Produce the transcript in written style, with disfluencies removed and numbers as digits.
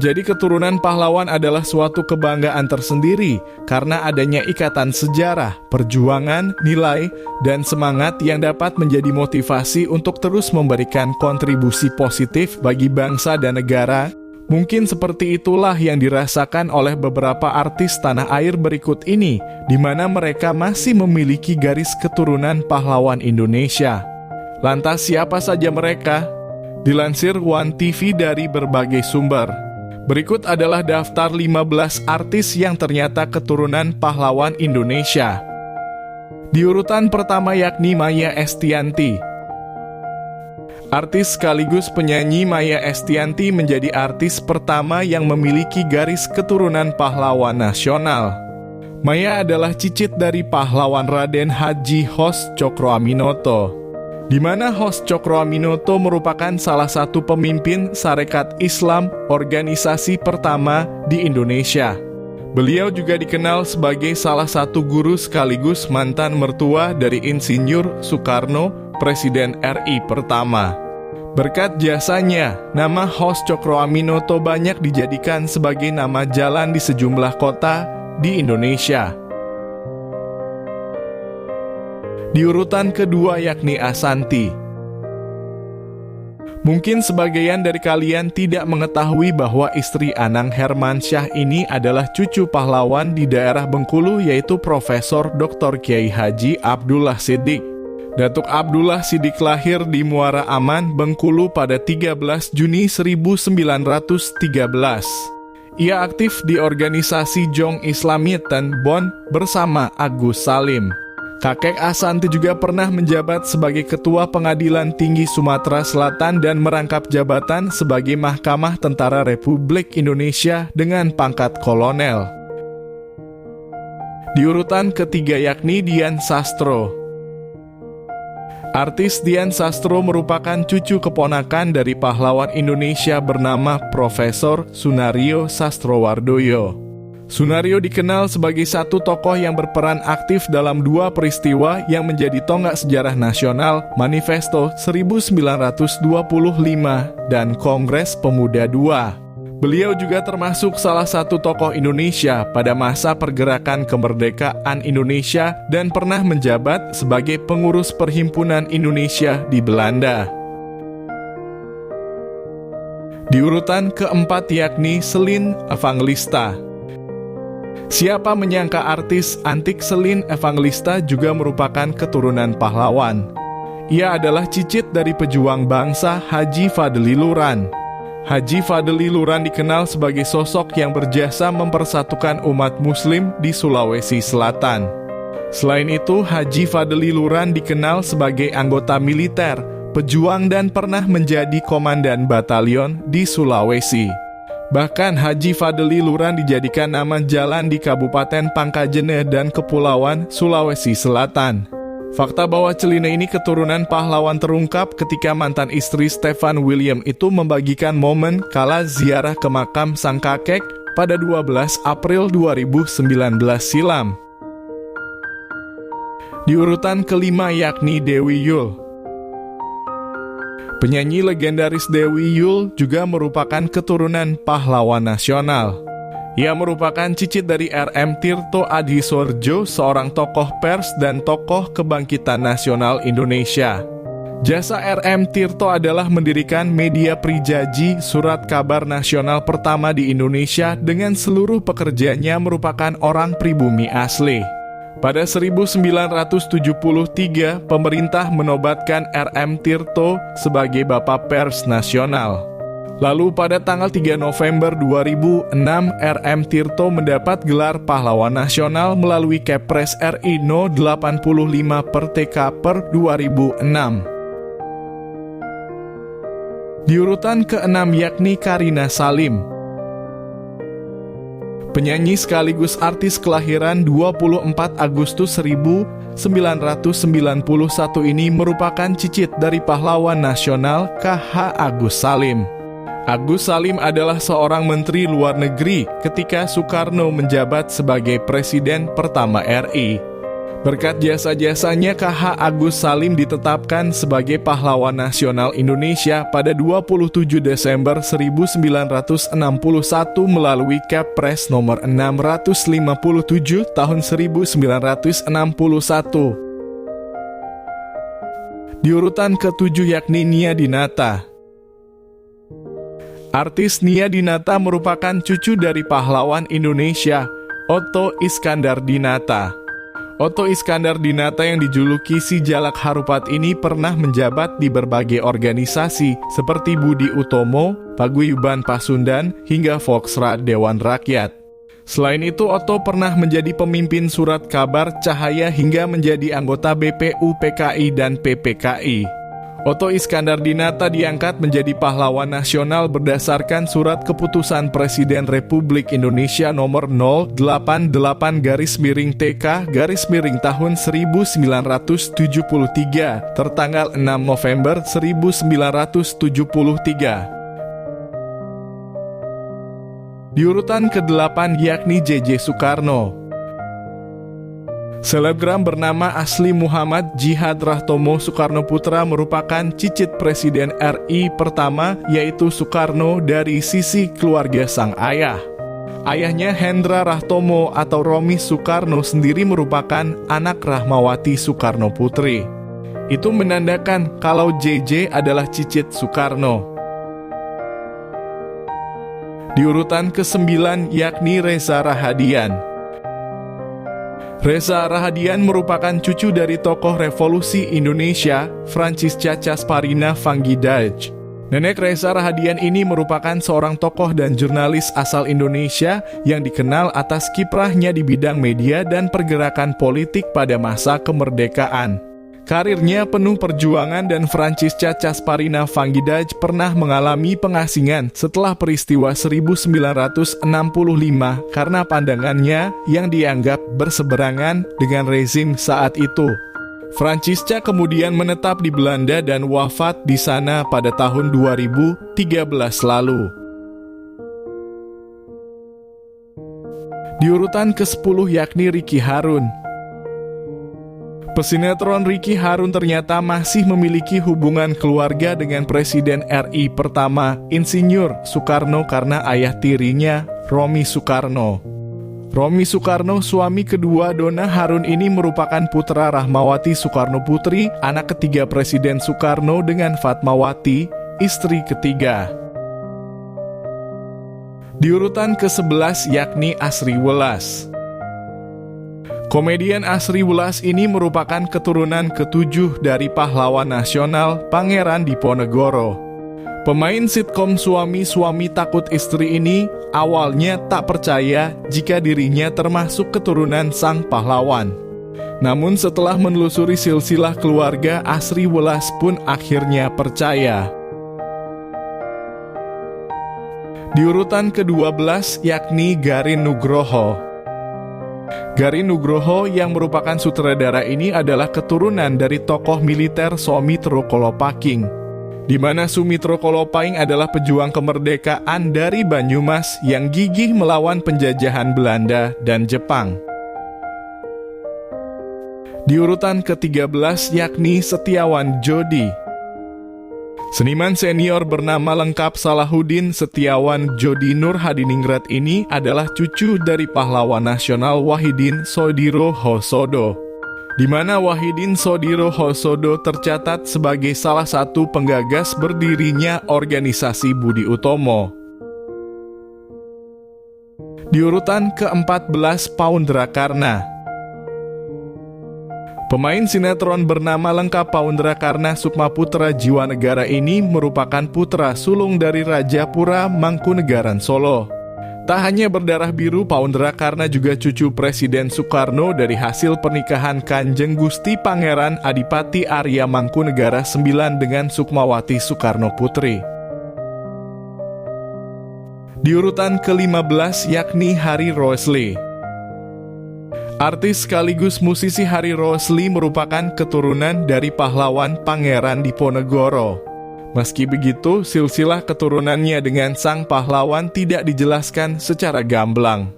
Menjadi keturunan pahlawan adalah suatu kebanggaan tersendiri karena adanya ikatan sejarah, perjuangan, nilai, dan semangat yang dapat menjadi motivasi untuk terus memberikan kontribusi positif bagi bangsa dan negara. Mungkin seperti itulah yang dirasakan oleh beberapa artis tanah air berikut ini, di mana mereka masih memiliki garis keturunan pahlawan Indonesia. Lantas siapa saja mereka? Dilansir One TV dari berbagai sumber. Berikut adalah daftar 15 artis yang ternyata keturunan pahlawan Indonesia. Di urutan pertama yakni Maia Estianty. Artis sekaligus penyanyi Maia Estianty menjadi artis pertama yang memiliki garis keturunan pahlawan nasional. Maia adalah cicit dari pahlawan Raden Haji Hos Cokroaminoto, di mana Hos Cokroaminoto merupakan salah satu pemimpin Sarekat Islam organisasi pertama di Indonesia. Beliau juga dikenal sebagai salah satu guru sekaligus mantan mertua dari Insinyur Soekarno, Presiden RI pertama. Berkat jasanya, nama Hos Cokroaminoto banyak dijadikan sebagai nama jalan di sejumlah kota di Indonesia. Di urutan kedua yakni Assanti. Mungkin sebagian dari kalian tidak mengetahui bahwa istri Anang Hermansyah ini adalah cucu pahlawan di daerah Bengkulu, yaitu Profesor Dr. Kiai Haji Abdullah Siddiq. Datuk Abdullah Siddiq lahir di Muara Aman, Bengkulu pada 13 Juni 1913. Ia aktif di organisasi Jong Islamieten Bonn bersama Agus Salim. Kakek Assanti juga pernah menjabat sebagai Ketua Pengadilan Tinggi Sumatera Selatan dan merangkap jabatan sebagai Mahkamah Tentara Republik Indonesia dengan pangkat kolonel. Di urutan ketiga yakni Dian Sastro. Artis Dian Sastro merupakan cucu keponakan dari pahlawan Indonesia bernama Profesor Sunario Sastrowardoyo. Sunario dikenal sebagai satu tokoh yang berperan aktif dalam dua peristiwa yang menjadi tonggak sejarah nasional, Manifesto 1925 dan Kongres Pemuda II. Beliau juga termasuk salah satu tokoh Indonesia pada masa pergerakan kemerdekaan Indonesia dan pernah menjabat sebagai pengurus Perhimpunan Indonesia di Belanda. Di urutan keempat yakni Celine Evangelista. Siapa menyangka artis antik Celine Evangelista juga merupakan keturunan pahlawan. Ia adalah cicit dari pejuang bangsa Haji Fadli Luran. Haji Fadli Luran dikenal sebagai sosok yang berjasa mempersatukan umat muslim di Sulawesi Selatan. Selain itu, Haji Fadli Luran dikenal sebagai anggota militer, pejuang dan pernah menjadi komandan batalion di Sulawesi. Bahkan Haji Fadli Luran dijadikan nama jalan di Kabupaten Pangkajene dan Kepulauan Sulawesi Selatan. Fakta bahwa Celine ini keturunan pahlawan terungkap ketika mantan istri Stefan William itu membagikan momen kala ziarah ke makam sang kakek pada 12 April 2019 silam. Di urutan kelima yakni Dewi Yull. Penyanyi legendaris Dewi Yull juga merupakan keturunan pahlawan nasional. Ia merupakan cicit dari R.M. Tirto Adhisorjo, seorang tokoh pers dan tokoh kebangkitan nasional Indonesia. Jasa R.M. Tirto adalah mendirikan media Prijaji, surat kabar nasional pertama di Indonesia dengan seluruh pekerjanya merupakan orang pribumi asli. Pada 1973, pemerintah menobatkan R.M. Tirto sebagai Bapak Pers Nasional. Lalu pada tanggal 3 November 2006, R.M. Tirto mendapat gelar pahlawan nasional melalui Kepres RI No. 85 per TK per 2006. Di urutan ke-6 yakni Karina Salim. Penyanyi sekaligus artis kelahiran 24 Agustus 1991 ini merupakan cicit dari pahlawan nasional KH Agus Salim. Agus Salim adalah seorang menteri luar negeri ketika Soekarno menjabat sebagai presiden pertama RI. Berkat jasa-jasanya, KH Agus Salim ditetapkan sebagai pahlawan nasional Indonesia pada 27 Desember 1961 melalui Kepres nomor 657 tahun 1961. Di urutan ke-7 yakni Nia Dinata. Artis Nia Dinata merupakan cucu dari pahlawan Indonesia, Otto Iskandar Dinata. Otto Iskandar Dinata yang dijuluki Si Jalak Harupat ini pernah menjabat di berbagai organisasi seperti Budi Utomo, Paguyuban Pasundan, hingga Volksraad Dewan Rakyat. Selain itu, Otto pernah menjadi pemimpin Surat Kabar Cahaya hingga menjadi anggota BPU, PKI, dan PPKI. Otto Iskandar Dinata diangkat menjadi pahlawan nasional berdasarkan Surat Keputusan Presiden Republik Indonesia nomor 088-TK-tahun 1973 tertanggal 6 November 1973. Di urutan ke-8 yakni JJ Soekarno. Selebgram bernama asli Muhammad Djihad Rahtomo Soekarno Putra merupakan cicit Presiden RI pertama, yaitu Soekarno dari sisi keluarga sang ayah. Ayahnya Hendra Rahtomo atau Romi Soekarno sendiri merupakan anak Rahmawati Soekarno Putri. Itu menandakan kalau JJ adalah cicit Soekarno. Di urutan ke-9 yakni Reza Rahadian. Reza Rahadian merupakan cucu dari tokoh revolusi Indonesia, Francisca Casparina Vanggidaj. Nenek Reza Rahadian ini merupakan seorang tokoh dan jurnalis asal Indonesia yang dikenal atas kiprahnya di bidang media dan pergerakan politik pada masa kemerdekaan. Karirnya penuh perjuangan dan Francisca Casparina Vanggidaj pernah mengalami pengasingan setelah peristiwa 1965 karena pandangannya yang dianggap berseberangan dengan rezim saat itu. Francisca kemudian menetap di Belanda dan wafat di sana pada tahun 2013 lalu. Di urutan ke-10 yakni Ricky Harun. Pesinetron Ricky Harun ternyata masih memiliki hubungan keluarga dengan Presiden RI pertama, Insinyur Soekarno karena ayah tirinya, Romi Soekarno. Romi Soekarno, suami kedua Donna Harun ini merupakan putra Rahmawati Soekarno Putri, anak ketiga Presiden Soekarno dengan Fatmawati, istri ketiga. Di urutan ke-11 yakni Asri Welas. Komedian Asri Welas ini merupakan keturunan ke-7 dari pahlawan nasional Pangeran Diponegoro. Pemain sitkom Suami-Suami Takut Istri ini awalnya tak percaya jika dirinya termasuk keturunan sang pahlawan. Namun setelah menelusuri silsilah keluarga, Asri Welas pun akhirnya percaya. Di urutan ke-12 yakni Garin Nugroho. Garin Nugroho yang merupakan sutradara ini adalah keturunan dari tokoh militer Soemitro Kolopaking, di mana Sumitro Kolopaking adalah pejuang kemerdekaan dari Banyumas yang gigih melawan penjajahan Belanda dan Jepang. Di urutan ke-13 yakni Setiawan Jodi. Seniman senior bernama lengkap Salahuddin Setiawan Jodi Nur Hadiningrat ini adalah cucu dari pahlawan nasional Wahidin Soedirohosodo, di mana Wahidin Soedirohosodo tercatat sebagai salah satu penggagas berdirinya organisasi Budi Utomo. Di urutan ke-14 Paundrakarna. Pemain sinetron bernama lengkap Paundrakarna Sukmaputra Jiwanegara ini merupakan putra sulung dari Rajapura Mangkunegaran Solo. Tak hanya berdarah biru, Paundrakarna juga cucu Presiden Soekarno dari hasil pernikahan Kanjeng Gusti Pangeran Adipati Arya Mangkunegara IX dengan Sukmawati Soekarno Putri. Di urutan ke-15 yakni Harry Rosli. Artis sekaligus musisi Harry Rosli merupakan keturunan dari pahlawan Pangeran Diponegoro. Meski begitu, silsilah keturunannya dengan sang pahlawan tidak dijelaskan secara gamblang.